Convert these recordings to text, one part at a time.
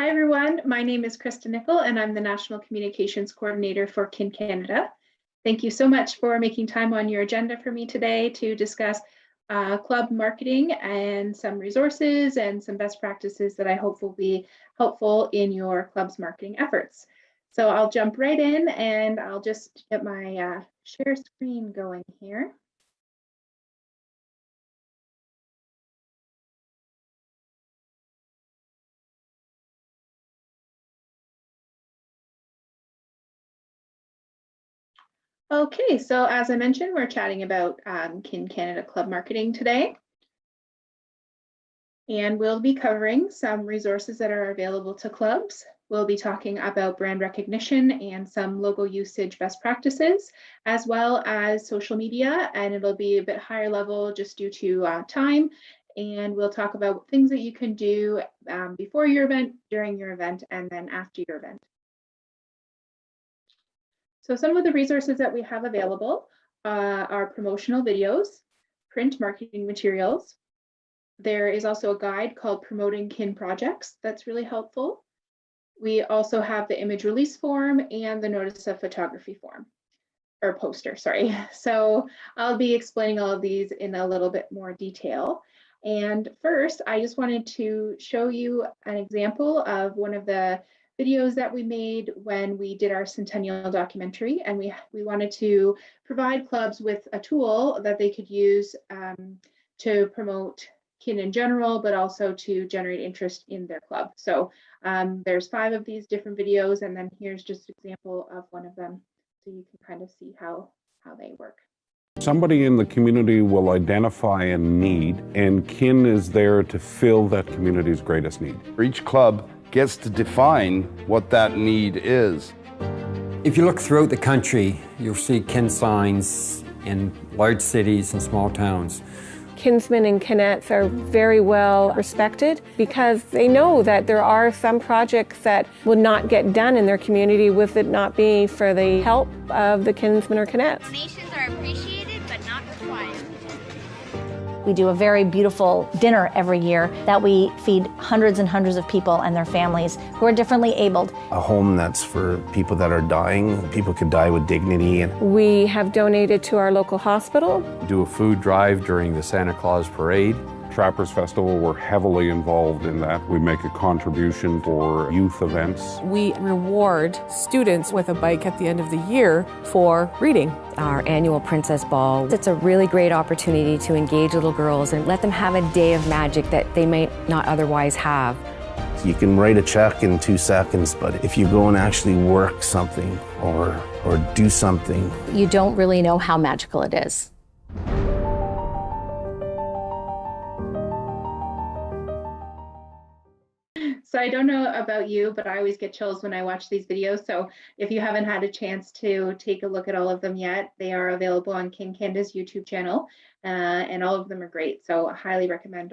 Hi, everyone. My name is Krista Nickel, and I'm the National Communications Coordinator for Kin Canada. Thank you so much for making time on your agenda for me today to discuss club marketing and some resources and some best practices that I hope will be helpful in your club's marketing efforts. So I'll jump right in and I'll just get my share screen going here. Okay, so as I mentioned, we're chatting about Kin Canada Club marketing today. And we'll be covering some resources that are available to clubs. We'll be talking about brand recognition and some logo usage best practices, as well as social media, and it'll be a bit higher level just due to time. And we'll talk about things that you can do before your event, during your event, and then after your event. So some of the resources that we have available are promotional videos, print marketing materials. There is also a guide called Promoting Kin Projects that's really helpful. We also have the image release form and the notice of photography form, or poster, sorry. So I'll be explaining all of these in a little bit more detail. And first, I just wanted to show you an example of one of the videos that we made when we did our centennial documentary, and we wanted to provide clubs with a tool that they could use to promote kin in general, but also to generate interest in their club. So there's 5 of these different videos, and then here's just an example of one of them, so you can kind of see how they work. Somebody in the community will identify a need, and kin is there to fill that community's greatest need. Each club gets to define what that need is. If you look throughout the country, you'll see kin signs in large cities and small towns. Kinsmen and kinettes are very well respected because they know that there are some projects that will not get done in their community with it not being for the help of the kinsmen or kinettes. Donations are appreciated but not required. We do a very beautiful dinner every year that we feed hundreds and hundreds of people and their families who are differently abled. A home that's for people that are dying. People could die with dignity. We have donated to our local hospital. Do a food drive during the Santa Claus Parade. Trappers Festival, we're heavily involved in that. We make a contribution for youth events. We reward students with a bike at the end of the year for reading. Our annual Princess Ball. It's a really great opportunity to engage little girls and let them have a day of magic that they might not otherwise have. You can write a check in 2 seconds, but if you go and actually work something or do something, you don't really know how magical it is. So I don't know about you, but I always get chills when I watch these videos. So if you haven't had a chance to take a look at all of them yet, they are available on Kin Canada's YouTube channel, and all of them are great. So I highly recommend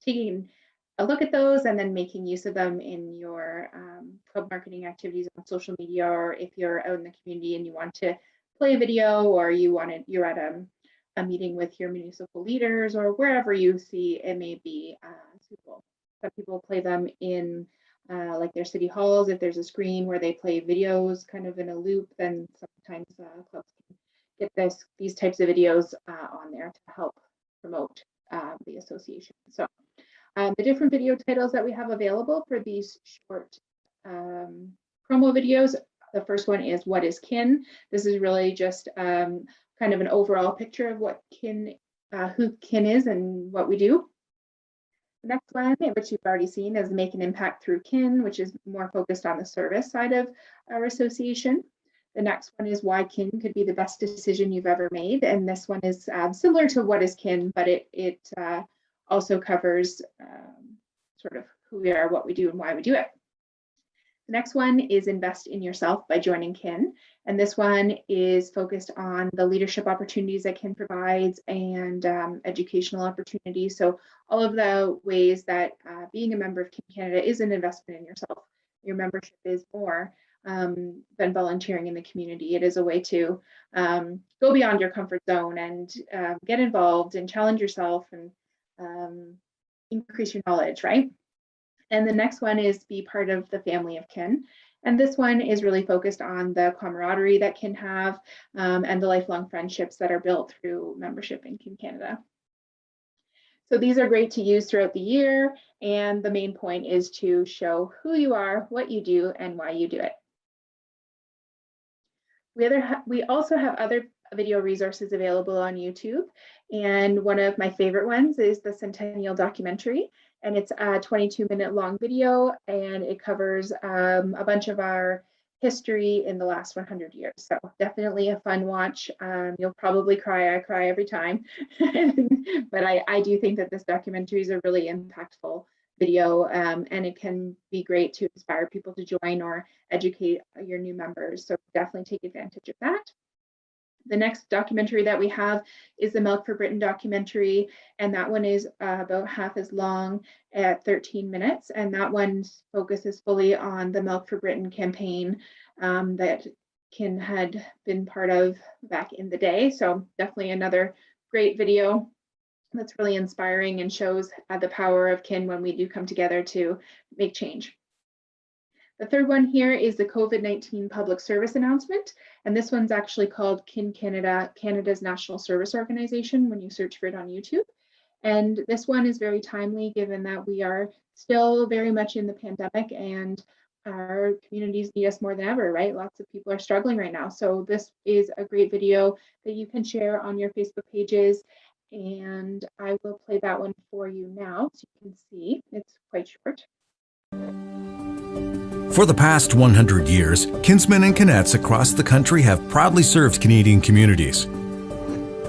taking a look at those and then making use of them in your club marketing activities on social media, or if you're out in the community and you want to play a video, or you're at a meeting with your municipal leaders, or wherever you see it may be suitable. Some people play them in like their city halls. If there's a screen where they play videos kind of in a loop, then sometimes clubs can get these types of videos on there to help promote the association. So the different video titles that we have available for these short promo videos, the first one is What is Kin? This is really just kind of an overall picture of what kin, who kin is and what we do. The next one, which you've already seen, is Make an Impact Through Kin, which is more focused on the service side of our association. The next one is Why Kin Could Be the Best Decision You've Ever Made. And this one is similar to What is Kin, but it also covers sort of who we are, what we do, and why we do it. The next one is Invest in Yourself by Joining Kin. And this one is focused on the leadership opportunities that Kin provides and educational opportunities. So all of the ways that being a member of Kin Canada is an investment in yourself. Your membership is more than volunteering in the community. It is a way to go beyond your comfort zone and get involved and challenge yourself and increase your knowledge, right? And the next one is be part of the family of kin. And this one is really focused on the camaraderie that kin have and the lifelong friendships that are built through membership in Kin Canada. So these are great to use throughout the year. And the main point is to show who you are, what you do, and why you do it. We also have other video resources available on YouTube. And one of my favorite ones is the Centennial documentary. And it's a 22-minute long video, and it covers a bunch of our history in the last 100 years. So definitely a fun watch. You'll probably cry. I cry every time. But I do think that this documentary is a really impactful video, and it can be great to inspire people to join or educate your new members. So definitely take advantage of that. The next documentary that we have is the Milk for Britain documentary, and that one is about half as long at 13 minutes. And that one focuses fully on the Milk for Britain campaign that Kin had been part of back in the day. So definitely another great video that's really inspiring and shows the power of Kin when we do come together to make change. The third one here is the COVID-19 public service announcement. And this one's actually called Kin Canada, Canada's National Service Organization when you search for it on YouTube. And this one is very timely given that we are still very much in the pandemic and our communities need us more than ever, right? Lots of people are struggling right now. So this is a great video that you can share on your Facebook pages. And I will play that one for you now so you can see. It's quite short. For the past 100 years, kinsmen and kinettes across the country have proudly served Canadian communities.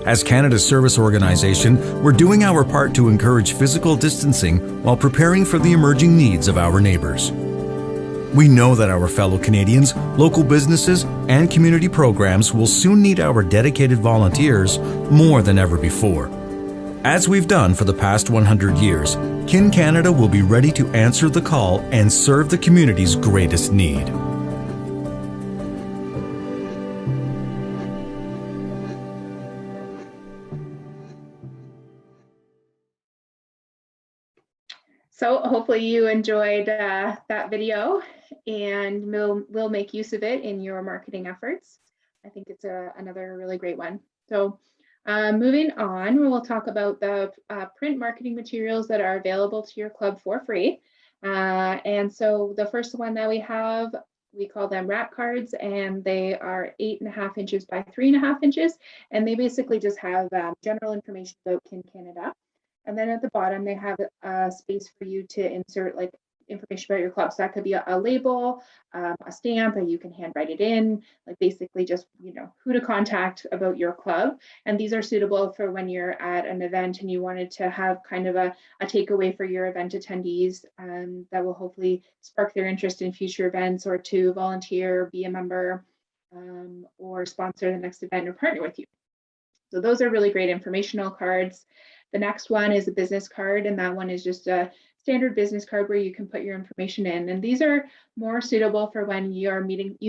As Canada's service organization, we're doing our part to encourage physical distancing while preparing for the emerging needs of our neighbors. We know that our fellow Canadians, local businesses, and community programs will soon need our dedicated volunteers more than ever before. As we've done for the past 100 years, Kin Canada will be ready to answer the call and serve the community's greatest need. So hopefully you enjoyed that video and will make use of it in your marketing efforts. I think it's another really great one. So moving on, we'll talk about the print marketing materials that are available to your club for free. And so the first one that we have, we call them wrap cards, and they are 8.5 inches by 3.5 inches. And they basically just have general information about Kin Canada. And then at the bottom, they have a space for you to insert like information about your club. So that could be a label, a stamp, and you can handwrite it in, like basically just, you know, who to contact about your club. And these are suitable for when you're at an event and you wanted to have kind of a takeaway for your event attendees that will hopefully spark their interest in future events or to volunteer, be a member, or sponsor the next event or partner with you. So those are really great informational cards. The next one is a business card, and that one is just a standard business card where you can put your information in. And these are more suitable for when you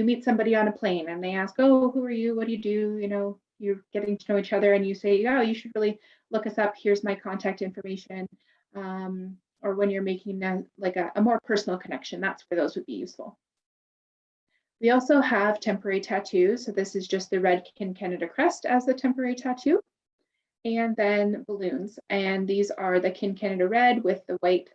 meet somebody on a plane and they ask, oh, who are you? What do you do? You know, you're getting to know each other and you say, oh, you should really look us up. Here's my contact information. Or when you're making a more personal connection, that's where those would be useful. We also have temporary tattoos. So this is just the red Kin Canada crest as the temporary tattoo. And then balloons. And these are the Kin Canada red with the white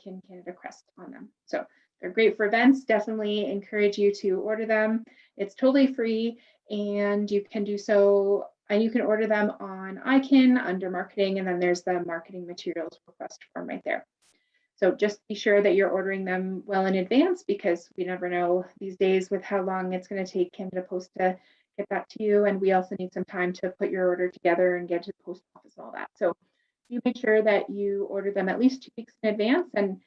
Kin Canada crest on them. So they're great for events. Definitely encourage you to order them. It's totally free, and you can do so, and you can order them on iKin under marketing, and then there's the marketing materials request form right there. So just be sure that you're ordering them well in advance, because we never know these days with how long it's going to take Canada Post to get that to you. And we also need some time to put your order together and get to the post office and all that. So you make sure that you order them at least 2 weeks in advance, and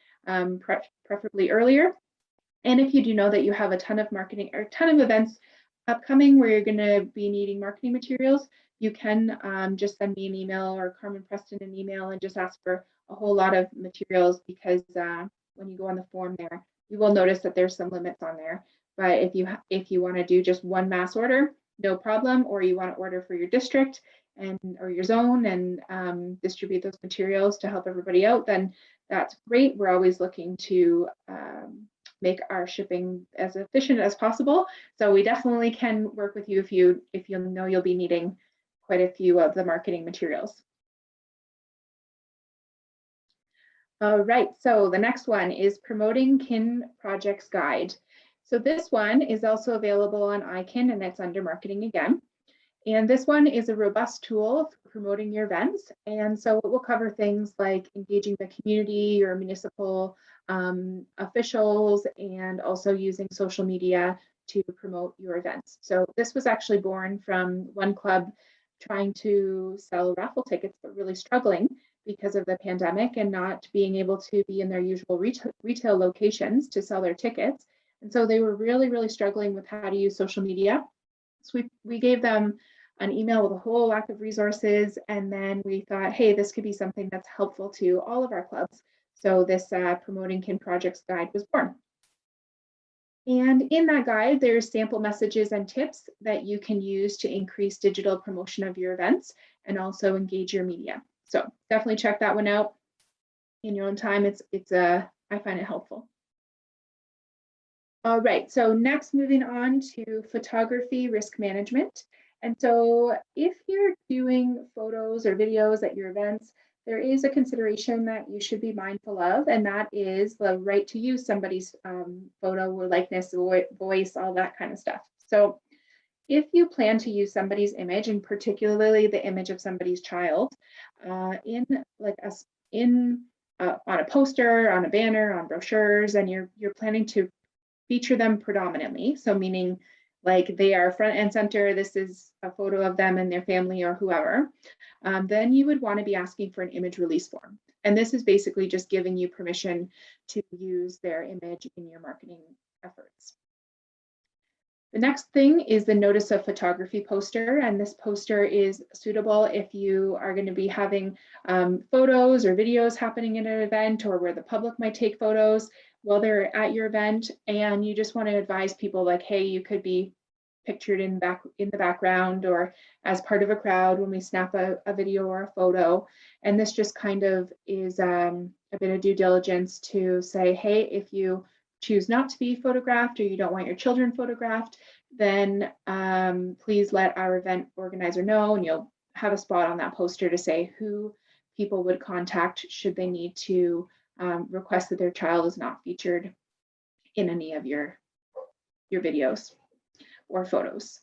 preferably earlier. And if you do know that you have a ton of marketing or a ton of events upcoming where you're going to be needing marketing materials, you can just send me an email or Carmen Preston an email and just ask for a whole lot of materials, because when you go on the form there, you will notice that there's some limits on there. But if you want to do just one mass order, no problem, or you want to order for your district and or your zone and distribute those materials to help everybody out, then that's great. We're always looking to make our shipping as efficient as possible. So we definitely can work with you if you know you'll be needing quite a few of the marketing materials. All right, so the next one is Promoting Kin Projects Guide. So this one is also available on iKin, and it's under marketing again. And this one is a robust tool for promoting your events. And so it will cover things like engaging the community, your municipal officials, and also using social media to promote your events. So this was actually born from one club trying to sell raffle tickets, but really struggling because of the pandemic and not being able to be in their usual retail locations to sell their tickets. And so they were really struggling with how to use social media. So we gave them an email with a whole lack of resources, and then we thought, hey, this could be something that's helpful to all of our clubs. So this Promoting Kin Projects Guide was born. And in that guide, there's sample messages and tips that you can use to increase digital promotion of your events and also engage your media. So definitely check that one out in your own time. I find it helpful. All right, so next moving on to photography risk management. And so if you're doing photos or videos at your events, there is a consideration that you should be mindful of, and that is the right to use somebody's photo or likeness, voice, all that kind of stuff. So if you plan to use somebody's image, and particularly the image of somebody's child, on a poster, on a banner, on brochures, and you're planning to feature them predominantly, so meaning like they are front and center, this is a photo of them and their family or whoever, then you would want to be asking for an image release form. And this is basically just giving you permission to use their image in your marketing efforts. The next thing is the notice of photography poster, and this poster is suitable if you are going to be having photos or videos happening at an event, or where the public might take photos while they're at your event, and you just want to advise people like, hey, you could be pictured in the background or as part of a crowd when we snap a video or a photo. And this just kind of is a bit of due diligence to say, hey, if you choose not to be photographed or you don't want your children photographed, then please let our event organizer know, and you'll have a spot on that poster to say who people would contact should they need to request that their child is not featured in any of your videos or photos.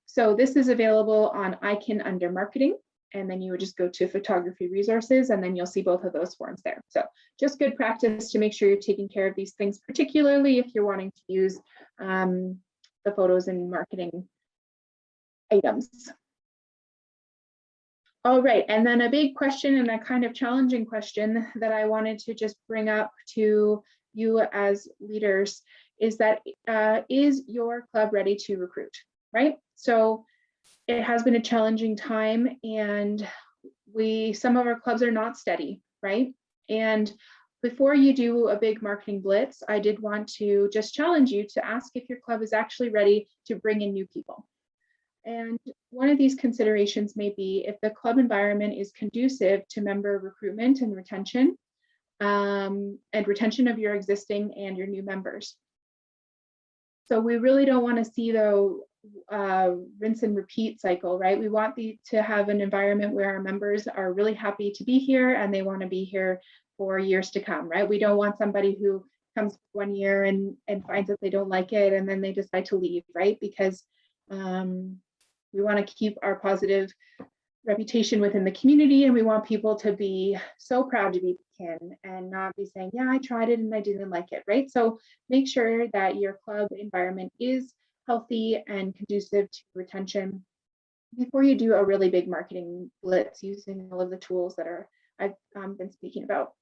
So this is available on iKin under marketing, and then you would just go to photography resources, and then you'll see both of those forms there. So just good practice to make sure you're taking care of these things, particularly if you're wanting to use the photos in marketing items. All right, and then a big question and a kind of challenging question that I wanted to just bring up to you as leaders is that is your club ready to recruit, right? So it has been a challenging time, and some of our clubs are not steady, right? And before you do a big marketing blitz, I did want to just challenge you to ask if your club is actually ready to bring in new people. And one of these considerations may be if the club environment is conducive to member recruitment and retention of your existing and your new members. So we really don't want to see the rinse and repeat cycle, right? We want to have an environment where our members are really happy to be here and they want to be here for years to come, right? We don't want somebody who comes 1 year and finds that they don't like it and then they decide to leave, right? Because we want to keep our positive reputation within the community, and we want people to be so proud to be kin and not be saying, yeah, I tried it and I didn't like it, right? So make sure that your club environment is healthy and conducive to retention before you do a really big marketing blitz using all of the tools that I've been speaking about.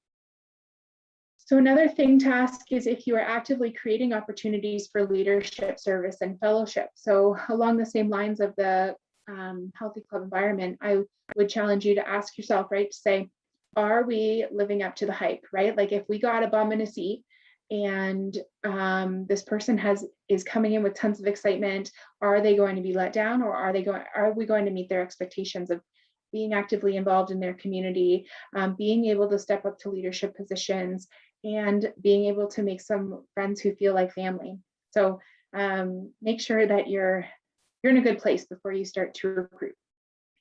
So another thing to ask is if you are actively creating opportunities for leadership, service, and fellowship. So along the same lines of the healthy club environment, I would challenge you to ask yourself, right, to say, are we living up to the hype, right? Like if we got a bum in a seat and this person is coming in with tons of excitement, are they going to be let down, or are we going to meet their expectations of being actively involved in their community, being able to step up to leadership positions, and being able to make some friends who feel like family. So make sure that you're in a good place before you start to recruit.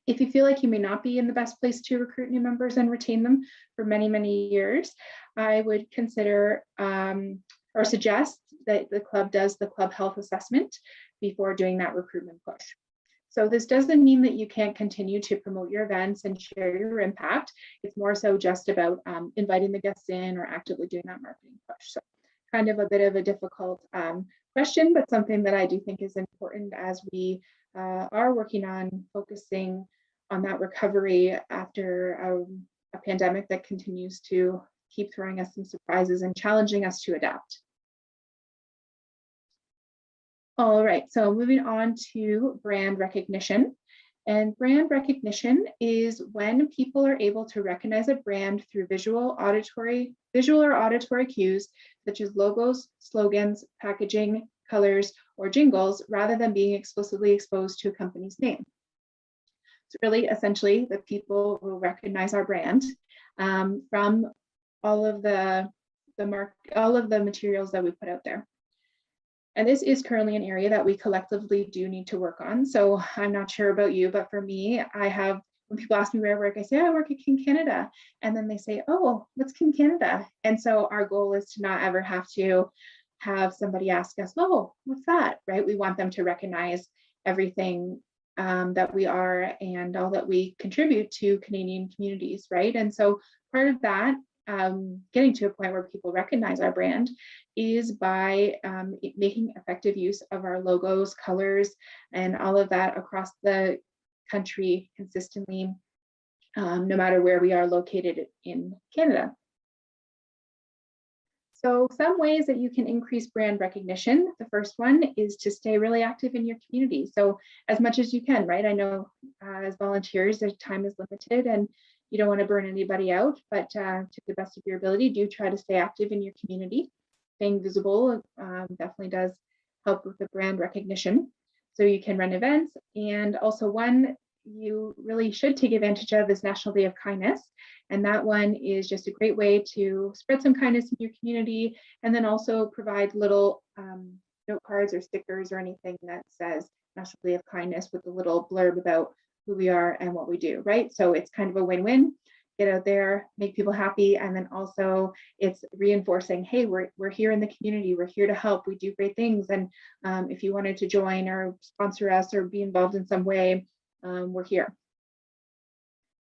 If you feel like you may not be in the best place to recruit new members and retain them for many, many years, I would consider or suggest that the club does the club health assessment before doing that recruitment push. So this doesn't mean that you can't continue to promote your events and share your impact. It's more so just about inviting the guests in or actively doing that marketing push. So kind of a bit of a difficult question, but something that I do think is important as we are working on focusing on that recovery after a pandemic that continues to keep throwing us some surprises and challenging us to adapt. All right, so moving on to brand recognition. And brand recognition is when people are able to recognize a brand through visual or auditory cues, such as logos, slogans, packaging, colors, or jingles, rather than being explicitly exposed to a company's name. So really, essentially, the people will recognize our brand from all of the materials that we put out there. And this is currently an area that we collectively do need to work on. So I'm not sure about you, but for me, when people ask me where I work, I say, I work at Kin Canada. And then they say, oh, what's Kin Canada? And so our goal is to not ever have to have somebody ask us, oh, what's that, right? We want them to recognize everything that we are and all that we contribute to Canadian communities, right? And so part of that, getting to a point where people recognize our brand is by making effective use of our logos, colors, and all of that across the country consistently, no matter where we are located in Canada. So some ways that you can increase brand recognition. The first one is to stay really active in your community. So as much as you can, right? I know as volunteers, their time is limited and you don't want to burn anybody out, but to the best of your ability, do try to stay active in your community. Staying visible definitely does help with the brand recognition. So you can run events, and also one you really should take advantage of is National Day of Kindness. And that one is just a great way to spread some kindness in your community, and then also provide little note cards or stickers or anything that says National Day of Kindness with a little blurb about who we are and what we do, right? So it's kind of a win-win. Get out there, make people happy, and then also it's reinforcing, hey, we're here in the community, we're here to help, we do great things, and if you wanted to join or sponsor us or be involved in some way, we're here.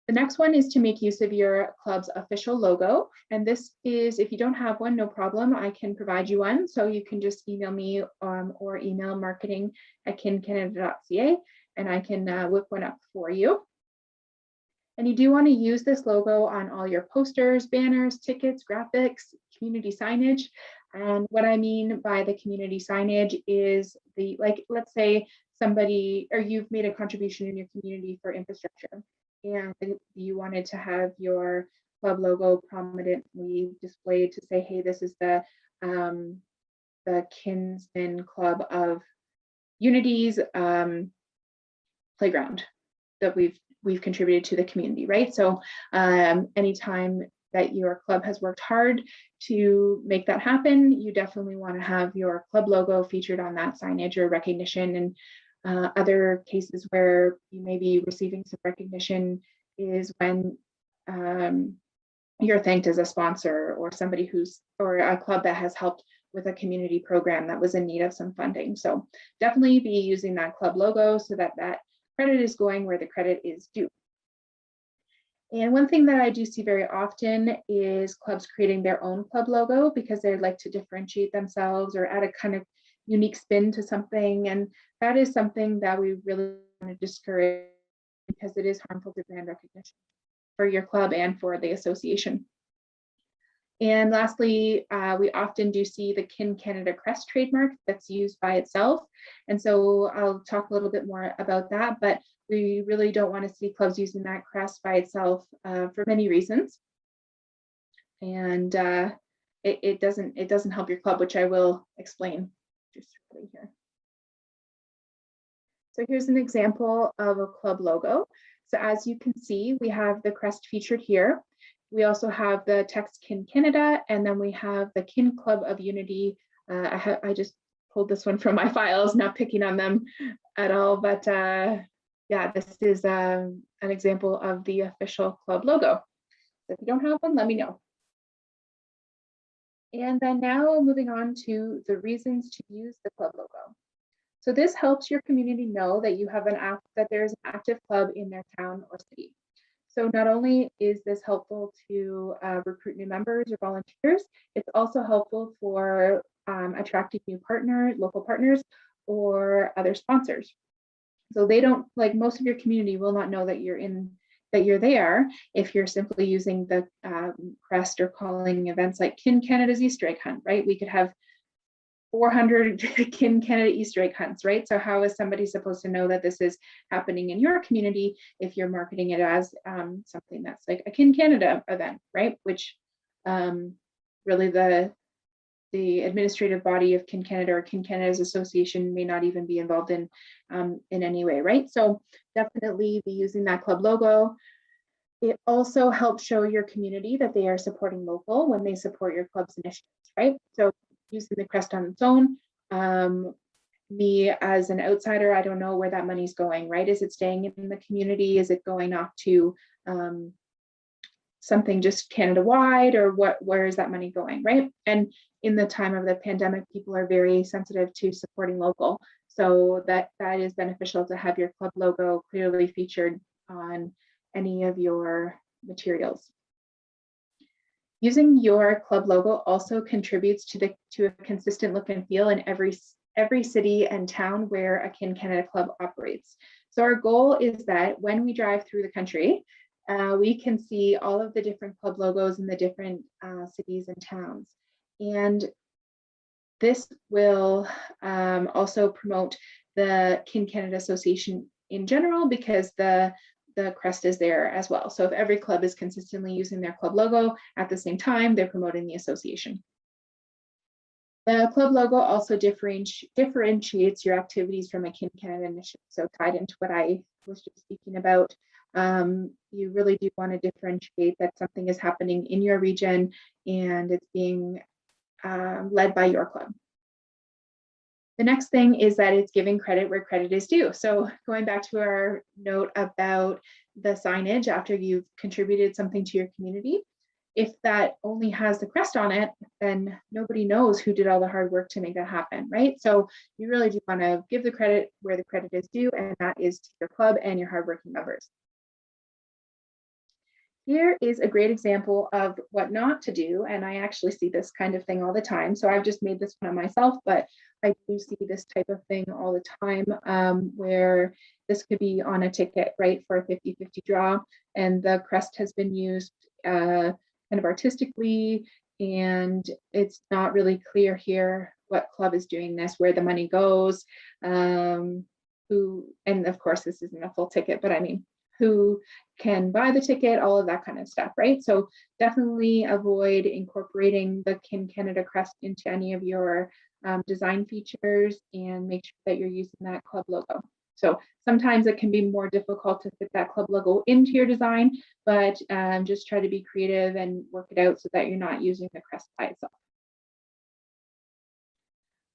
The next one is to make use of your club's official logo, and this is, if you don't have one, no problem, I can provide you one. So you can just email me or email marketing@kincanada.ca, and I can whip one up for you. And you do want to use this logo on all your posters, banners, tickets, graphics, community signage. And what I mean by the community signage is let's say somebody, or you've made a contribution in your community for infrastructure, and you wanted to have your club logo prominently displayed to say, hey, this is the Kinsman Club of Unity's playground that we've contributed to the community, right? So anytime that your club has worked hard to make that happen, you definitely want to have your club logo featured on that signage or recognition. And other cases where you may be receiving some recognition is when you're thanked as a sponsor or somebody or a club that has helped with a community program that was in need of some funding. So definitely be using that club logo so that that credit is going where the credit is due. And one thing that I do see very often is clubs creating their own club logo because they like to differentiate themselves or add a kind of unique spin to something. And that is something that we really want to discourage because it is harmful to brand recognition for your club and for the association. And lastly, we often do see the Kin Canada crest trademark that's used by itself. And so I'll talk a little bit more about that, but we really don't want to see clubs using that crest by itself for many reasons. And it doesn't help your club, which I will explain just shortly here. So here's an example of a club logo. So as you can see, we have the crest featured here. We also have the text Kin Canada, and then we have the Kin Club of Unity. I just pulled this one from my files, not picking on them at all, but yeah, this is an example of the official club logo. So if you don't have one, let me know. And then now moving on to the reasons to use the club logo. So this helps your community know that you have that there's an active club in their town or city. So not only is this helpful to recruit new members or volunteers, it's also helpful for attracting new partners, local partners, or other sponsors. So they don't, like, most of your community will not know that you're there if you're simply using the crest or calling events like Kin Canada's Easter egg hunt, right? We could have 400 Kin Canada Easter egg hunts, right? So how is somebody supposed to know that this is happening in your community if you're marketing it as something that's like a Kin Canada event, right? Which really the administrative body of Kin Canada or Kin Canada's association may not even be involved in any way, right? So definitely be using that club logo. It also helps show your community that they are supporting local when they support your club's initiatives, right? So using the crest on its own, me as an outsider, I don't know where that money's going, right? Is it staying in the community? Is it going off to something just Canada-wide, or where is that money going, right? And in the time of the pandemic, people are very sensitive to supporting local. So that is beneficial to have your club logo clearly featured on any of your materials. Using your club logo also contributes to a consistent look and feel in every city and town where a Kin Canada club operates. So our goal is that when we drive through the country, we can see all of the different club logos in the different cities and towns. And this will also promote the Kin Canada Association in general, because the crest is there as well. So if every club is consistently using their club logo at the same time, they're promoting the association. The club logo also differentiates your activities from a Kin Canada initiative. So tied into what I was just speaking about, you really do want to differentiate that something is happening in your region and it's being led by your club. The next thing is that it's giving credit where credit is due. So going back to our note about the signage after you've contributed something to your community, if that only has the crest on it, then nobody knows who did all the hard work to make that happen, right? So you really do want to give the credit where the credit is due, and that is to your club and your hardworking members. Here is a great example of what not to do, and I actually see this kind of thing all the time. So I've just made this one myself, but I do see this type of thing all the time, where this could be on a ticket, right, for a 50-50 draw, and the crest has been used kind of artistically, and it's not really clear here what club is doing this, where the money goes, and of course this isn't a full ticket, but I mean, who can buy the ticket, all of that kind of stuff, right? So definitely avoid incorporating the Kin Canada crest into any of your design features, and make sure that you're using that club logo. So sometimes it can be more difficult to fit that club logo into your design, but just try to be creative and work it out so that you're not using the crest by itself.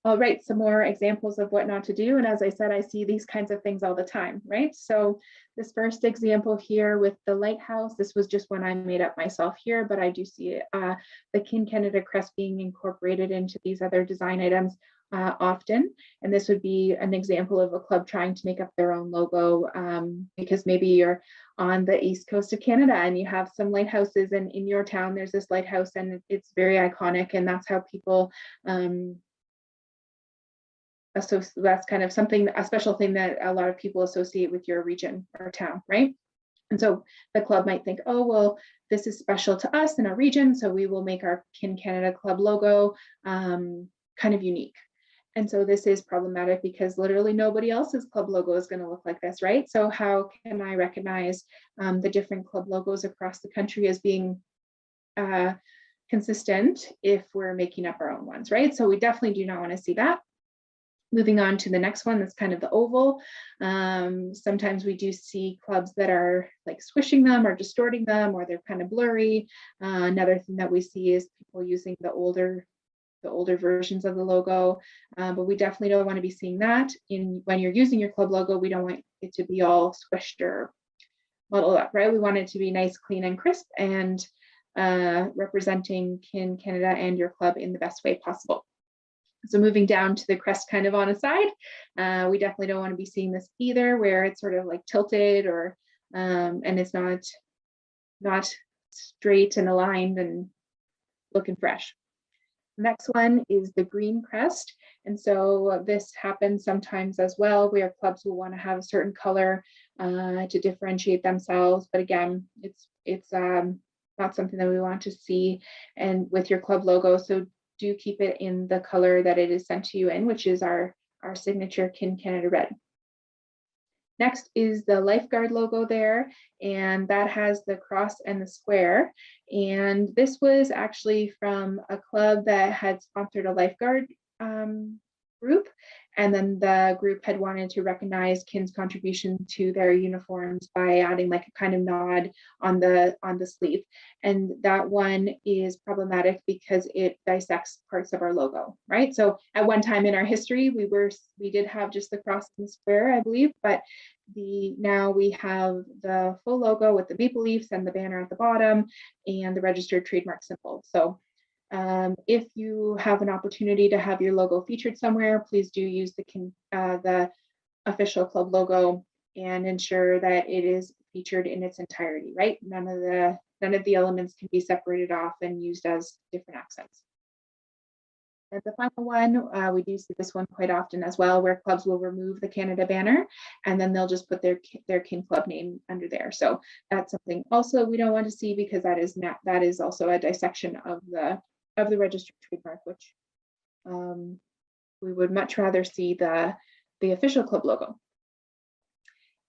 All right, some more examples of what not to do. And as I said, I see these kinds of things all the time, right? So this first example here with the lighthouse, this was just one I made up myself here, but I do see the Kin Canada crest being incorporated into these other design items often. And this would be an example of a club trying to make up their own logo, because maybe you're on the east coast of Canada and you have some lighthouses, and in your town there's this lighthouse and it's very iconic, and that's how people so that's kind of something, a special thing that a lot of people associate with your region or town, right? And so the club might think, oh, well, this is special to us in our region, so we will make our Kin Canada club logo kind of unique. And so this is problematic because literally nobody else's club logo is going to look like this, right? So how can I recognize the different club logos across the country as being consistent if we're making up our own ones, right? So we definitely do not want to see that. Moving on to the next one, that's kind of the oval. Sometimes we do see clubs that are like squishing them or distorting them, or they're kind of blurry. Another thing that we see is people using the older versions of the logo, but we definitely don't want to be seeing that when you're using your club logo. We don't want it to be all squished or muddled up, right? We want it to be nice, clean, and crisp, and representing Kin Canada and your club in the best way possible. So moving down to the crest kind of on a side, we definitely don't want to be seeing this either, where it's sort of like tilted or and it's not straight and aligned and looking fresh. The next one is the green crest. And so this happens sometimes as well, where clubs will want to have a certain color to differentiate themselves. But again, it's not something that we want to see and with your club logo. So do keep it in the color that it is sent to you in, which is our signature Kin Canada red. Next is the lifeguard logo there, and that has the cross and the square. And this was actually from a club that had sponsored a lifeguard group, and then the group had wanted to recognize Kin's contribution to their uniforms by adding like a kind of nod on the sleeve. And that one is problematic because it dissects parts of our logo, right? So at one time in our history, we did have just the cross and the square, I believe, but now we have the full logo with the maple leaves and the banner at the bottom and the registered trademark symbol. So if you have an opportunity to have your logo featured somewhere, please do use the official club logo and ensure that it is featured in its entirety, right? None of the elements can be separated off and used as different accents. And the final one, we do see this one quite often as well, where clubs will remove the Canada banner and then they'll just put their Kin Club name under there. So that's something also we don't want to see, because that is also a dissection of the registered trademark, which we would much rather see the official club logo.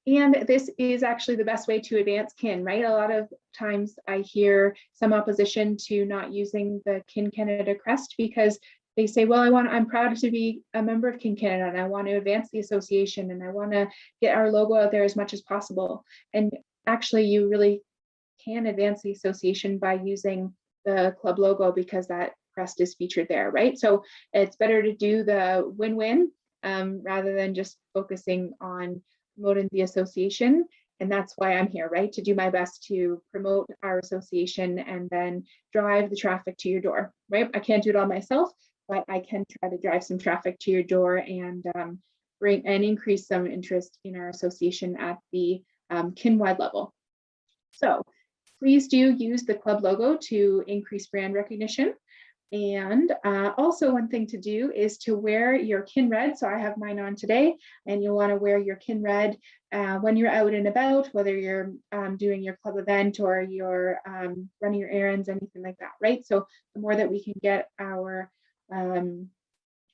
And this is actually the best way to advance Kin, right? A lot of times I hear some opposition to not using the Kin Canada crest because they say, well, I'm proud to be a member of Kin Canada and I want to advance the association and I want to get our logo out there as much as possible. And actually you really can advance the association by using the club logo, because that crest is featured there, right? So it's better to do the win-win rather than just focusing on promoting the association. And that's why I'm here, right? To do my best to promote our association and then drive the traffic to your door, right? I can't do it all myself, but I can try to drive some traffic to your door and bring and increase some interest in our association at the Kin-wide level. So please do use the club logo to increase brand recognition. And also one thing to do is to wear your Kin red. So I have mine on today, and you'll want to wear your Kin red when you're out and about, whether you're doing your club event or you're running your errands, anything like that, right? So the more that we can get our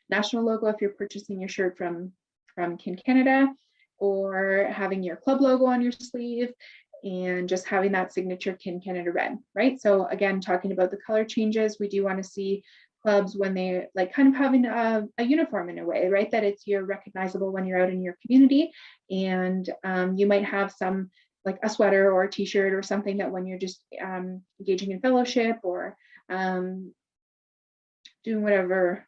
national logo, if you're purchasing your shirt from Kin Canada, or having your club logo on your sleeve, and just having that signature Kin Canada red, right? So again, talking about the color changes, we do want to see clubs when they like kind of having a uniform in a way, right? That you're recognizable when you're out in your community, and you might have some like a sweater or a t-shirt or something that when you're just engaging in fellowship or doing whatever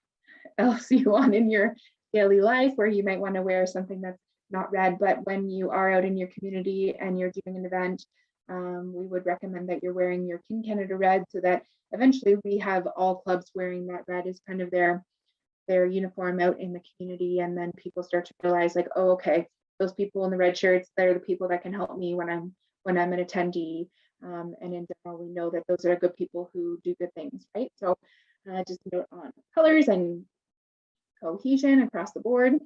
else you want in your daily life, where you might want to wear something that's not red, but when you are out in your community and you're doing an event, we would recommend that you're wearing your Kin Canada red, so that eventually we have all clubs wearing that red as kind of their uniform out in the community. And then people start to realize like, oh, okay, those people in the red shirts, they're the people that can help me when I'm an attendee. And in general, we know that those are good people who do good things, right? So just note on colors and cohesion across the board.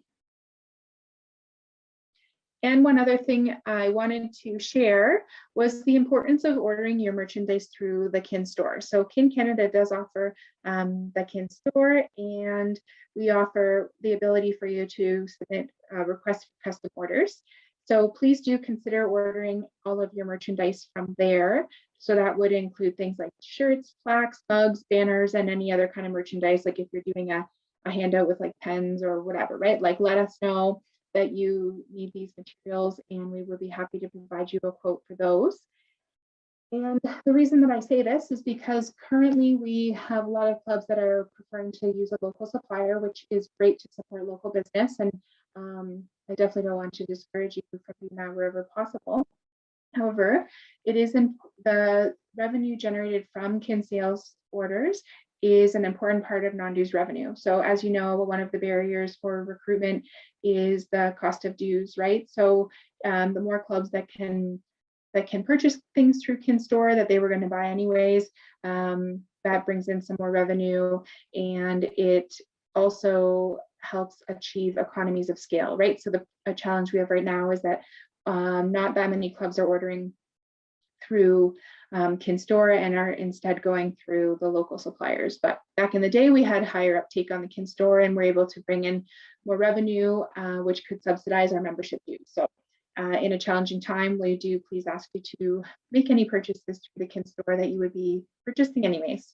And one other thing I wanted to share was the importance of ordering your merchandise through the Kinstore. So Kin Canada does offer the Kinstore, and we offer the ability for you to submit requests for custom orders. So please do consider ordering all of your merchandise from there. So that would include things like shirts, plaques, mugs, banners, and any other kind of merchandise. Like if you're doing a a handout with like pens or whatever, right? Like let us know that you need these materials and we would be happy to provide you a quote for those. And the reason that I say this is because currently we have a lot of clubs that are preferring to use a local supplier, which is great to support local business. And I definitely don't want to discourage you from doing that wherever possible. However, it isn't the revenue generated from kin sales orders is an important part of non-dues revenue. So as you know, one of the barriers for recruitment is the cost of dues, right? So the more clubs that can purchase things through Kinstore that they were going to buy anyways, that brings in some more revenue, and it also helps achieve economies of scale, right? So a challenge we have right now is that not that many clubs are ordering through Kinstore and are instead going through the local suppliers. But back in the day, we had higher uptake on the Kinstore and we're able to bring in more revenue, which could subsidize our membership dues. So in a challenging time, we do please ask you to make any purchases through the Kinstore that you would be purchasing anyways.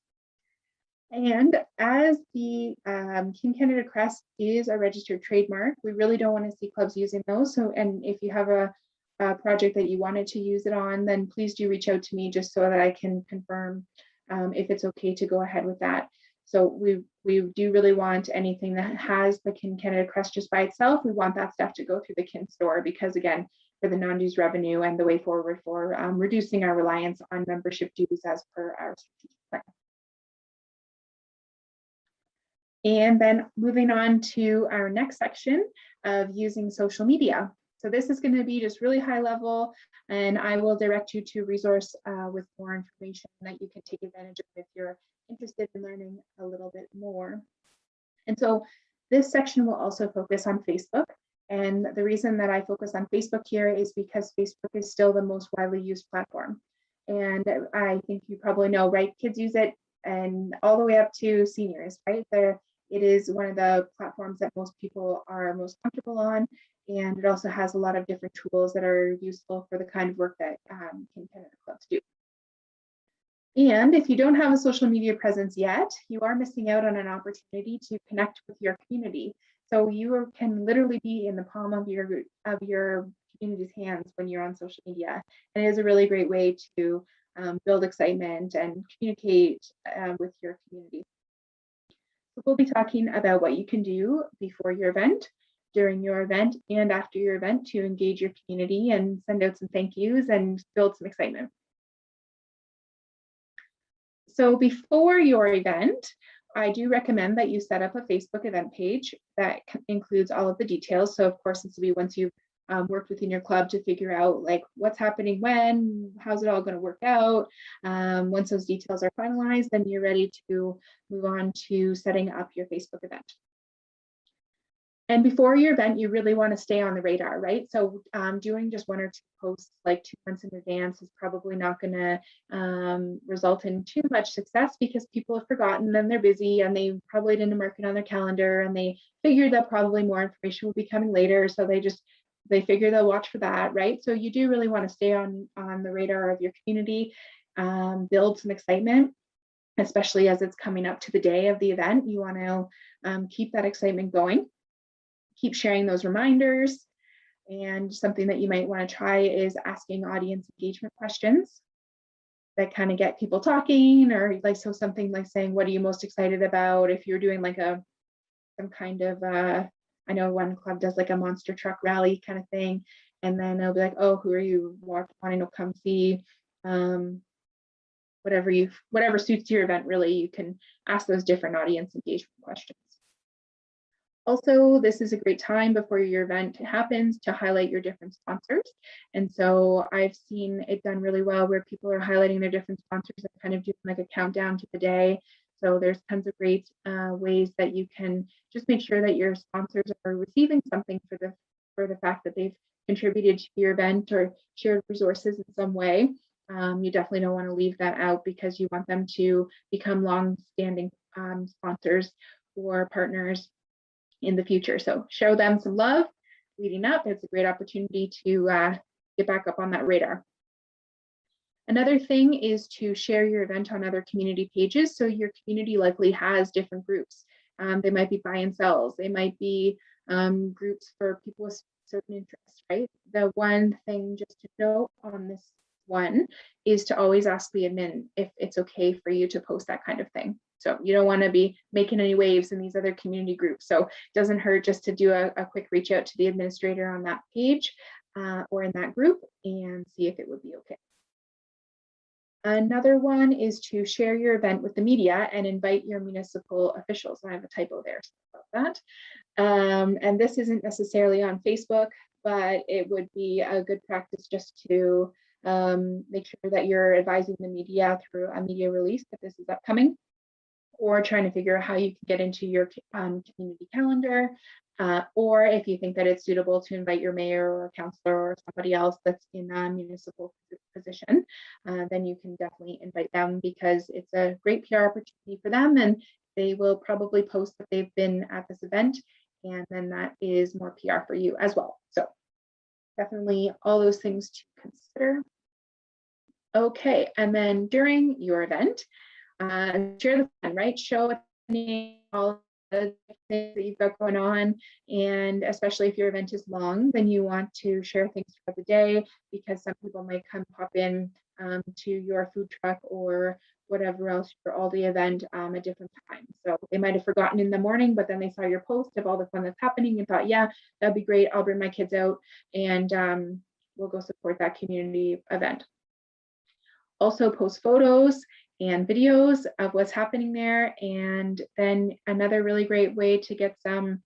And as the Kin Canada Crest is a registered trademark, we really don't want to see clubs using those. So, and if you have a project that you wanted to use it on, then please do reach out to me just so that I can confirm if it's okay to go ahead with that. So we do really want anything that has the Kin Canada Crest just by itself. We want that stuff to go through the Kinstore because, again, for the non-dues revenue and the way forward for reducing our reliance on membership dues as per our strategic plan. And then moving on to our next section of using social media. So this is going to be just really high level, and I will direct you to a resource with more information that you can take advantage of if you're interested in learning a little bit more. And so this section will also focus on Facebook. And the reason that I focus on Facebook here is because Facebook is still the most widely used platform. And I think you probably know, right? Kids use it and all the way up to seniors, right? It is one of the platforms that most people are most comfortable on. And it also has a lot of different tools that are useful for the kind of work that Kin Canada clubs do. And if you don't have a social media presence yet, you are missing out on an opportunity to connect with your community. So you can literally be in the palm of your community's hands when you're on social media. And it is a really great way to build excitement and communicate with your community. So we'll be talking about what you can do before your event, during your event, and after your event to engage your community and send out some thank yous and build some excitement. So before your event, I do recommend that you set up a Facebook event page that includes all of the details. So of course, this will be once you've worked within your club to figure out like what's happening when, how's it all going to work out. Once those details are finalized, then you're ready to move on to setting up your Facebook event. And before your event, you really want to stay on the radar, right? So doing just 1 or 2 posts like 2 months in advance is probably not going to result in too much success because people have forgotten and they're busy and they probably didn't mark it on their calendar and they figured that probably more information will be coming later. So they figure they'll watch for that, right? So you do really want to stay on the radar of your community, build some excitement, especially as it's coming up to the day of the event. You want to keep that excitement going. Keep sharing those reminders. And something that you might want to try is asking audience engagement questions that kind of get people talking, or like, so something like saying, what are you most excited about? If you're doing like some kind of, I know one club does like a monster truck rally kind of thing. And then they'll be like, oh, who are you wanting to come see? Whatever suits your event, really, you can ask those different audience engagement questions. Also, this is a great time before your event happens to highlight your different sponsors. And so I've seen it done really well where people are highlighting their different sponsors and kind of doing like a countdown to the day. So there's tons of great ways that you can just make sure that your sponsors are receiving something for the fact that they've contributed to your event or shared resources in some way. You definitely don't want to leave that out because you want them to become long-standing sponsors or partners in the future. So show them some love leading up. It's a great opportunity to get back up on that radar. Another thing is to share your event on other community pages. So your community likely has different groups. They might be buy and sells. They might be groups for people with certain interests, right? The one thing just to note on this one is to always ask the admin if it's okay for you to post that kind of thing. So you don't want to be making any waves in these other community groups. So it doesn't hurt just to do a quick reach out to the administrator on that page or in that group and see if it would be okay. Another one is to share your event with the media and invite your municipal officials. I have a typo there about that. And this isn't necessarily on Facebook, but it would be a good practice just to make sure that you're advising the media through a media release that this is upcoming, or trying to figure out how you can get into your community calendar, or if you think that it's suitable to invite your mayor or councillor or somebody else that's in a municipal position, then you can definitely invite them, because it's a great PR opportunity for them, and they will probably post that they've been at this event, and then that is more PR for you as well. So definitely all those things to consider. Okay, and then during your event, share the fun, right? Show all the things that you've got going on, and especially if your event is long, then you want to share things throughout the day, because some people might come pop in to your food truck or whatever else for all the event at different times. So they might have forgotten in the morning, but then they saw your post of all the fun that's happening and thought, yeah, that'd be great. I'll bring my kids out and we'll go support that community event. Also post photos and videos of what's happening there. And then another really great way to get some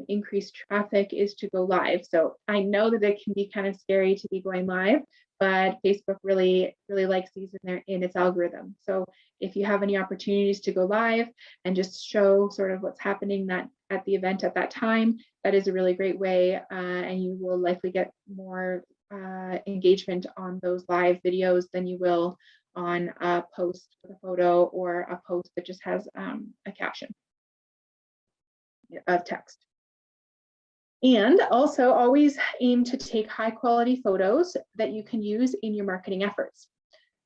increased traffic is to go live. So I know that it can be kind of scary to be going live, but Facebook really likes these in its algorithm. So if you have any opportunities to go live and just show sort of what's happening at the event at that time, that is a really great way, and you will likely get more engagement on those live videos than you will on a post with a photo or a post that just has a caption of text. And also always aim to take high quality photos that you can use in your marketing efforts.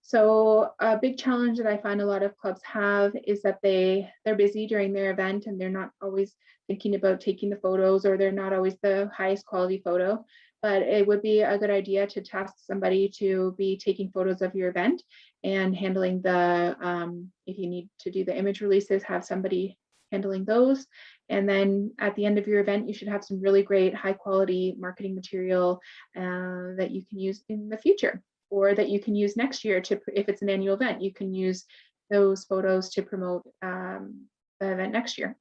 So a big challenge that I find a lot of clubs have is that they're busy during their event and they're not always thinking about taking the photos, or they're not always the highest quality photo. But it would be a good idea to task somebody to be taking photos of your event and handling the, if you need to do the image releases, have somebody handling those. And then at the end of your event, you should have some really great high quality marketing material that you can use in the future, or that you can use next year to, if it's an annual event, you can use those photos to promote the event next year.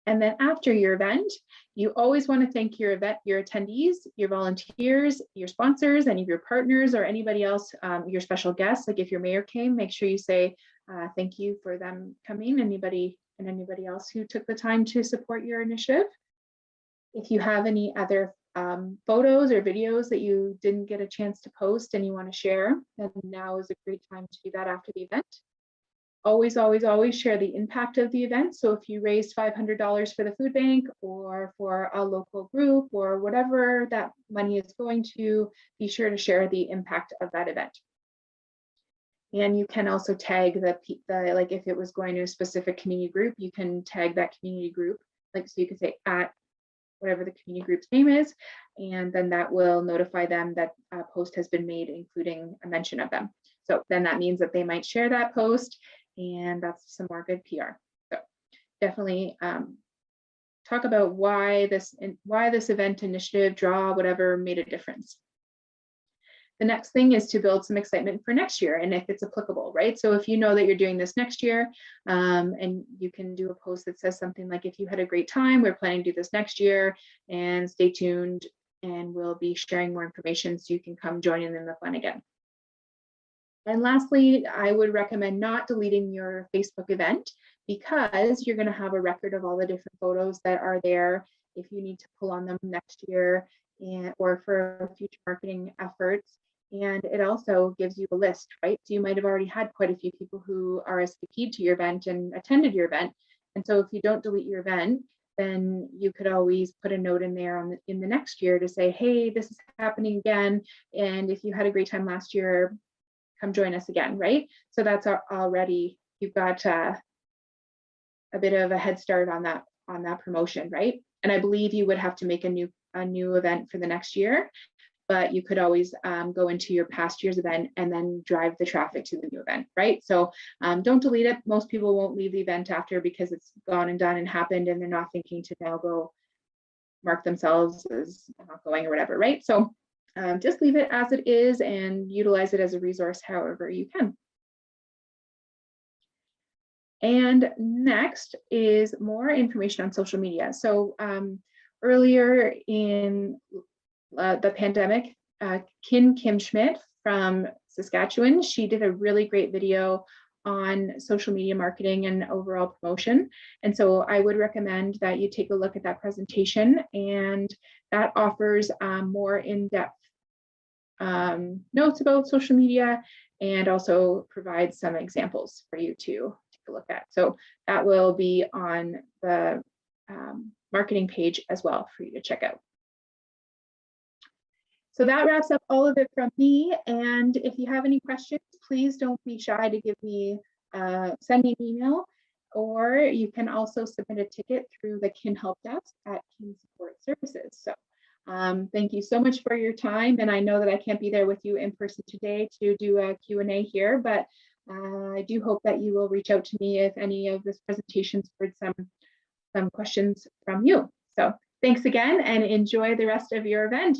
And then after your event, you always want to thank your attendees, your volunteers, your sponsors, any of your partners, or anybody else, your special guests. Like if your mayor came, make sure you say thank you for them coming, anybody else who took the time to support your initiative. If you have any other photos or videos that you didn't get a chance to post and you want to share, then now is a great time to do that after the event. Always, always, always share the impact of the event. So if you raised $500 for the food bank or for a local group or whatever that money is going to, be sure to share the impact of that event. And you can also tag the like if it was going to a specific community group, you can tag that community group. Like, so you can say at whatever the community group's name is, and then that will notify them that a post has been made, including a mention of them. So then that means that they might share that post, and that's some more good PR. So definitely talk about why this event, initiative, draw, whatever made a difference. The next thing is to build some excitement for next year, and if it's applicable, right? So if you know that you're doing this next year, and you can do a post that says something like, if you had a great time, we're planning to do this next year, and stay tuned, and we'll be sharing more information so you can come join in the fun again. And lastly, I would recommend not deleting your Facebook event, because you're going to have a record of all the different photos that are there if you need to pull on them next year or for future marketing efforts. And it also gives you a list, right? So you might have already had quite a few people who RSVP'd to your event and attended your event. And so if you don't delete your event, then you could always put a note in there in the next year to say, hey, this is happening again. And if you had a great time last year, come join us again, right? So that's already, you've got a bit of a head start on that promotion, right? And I believe you would have to make a new event for the next year, but you could always go into your past year's event and then drive the traffic to the new event, right? So don't delete it. Most people won't leave the event after because it's gone and done and happened, and they're not thinking to now go mark themselves as not going or whatever, right? So just leave it as it is and utilize it as a resource however you can. And next is more information on social media. So earlier in the pandemic, Kim Schmidt from Saskatchewan, she did a really great video on social media marketing and overall promotion. And so I would recommend that you take a look at that presentation, and that offers more in-depth notes about social media and also provides some examples for you to take a look at. So that will be on the marketing page as well for you to check out. So that wraps up all of it from me. And if you have any questions, please don't be shy to give me, send me an email, or you can also submit a ticket through the Kin Help Desk at Kin Support Services. So thank you so much for your time. And I know that I can't be there with you in person today to do a Q&A here, but I do hope that you will reach out to me if any of this presentation spurred some questions from you. So thanks again and enjoy the rest of your event.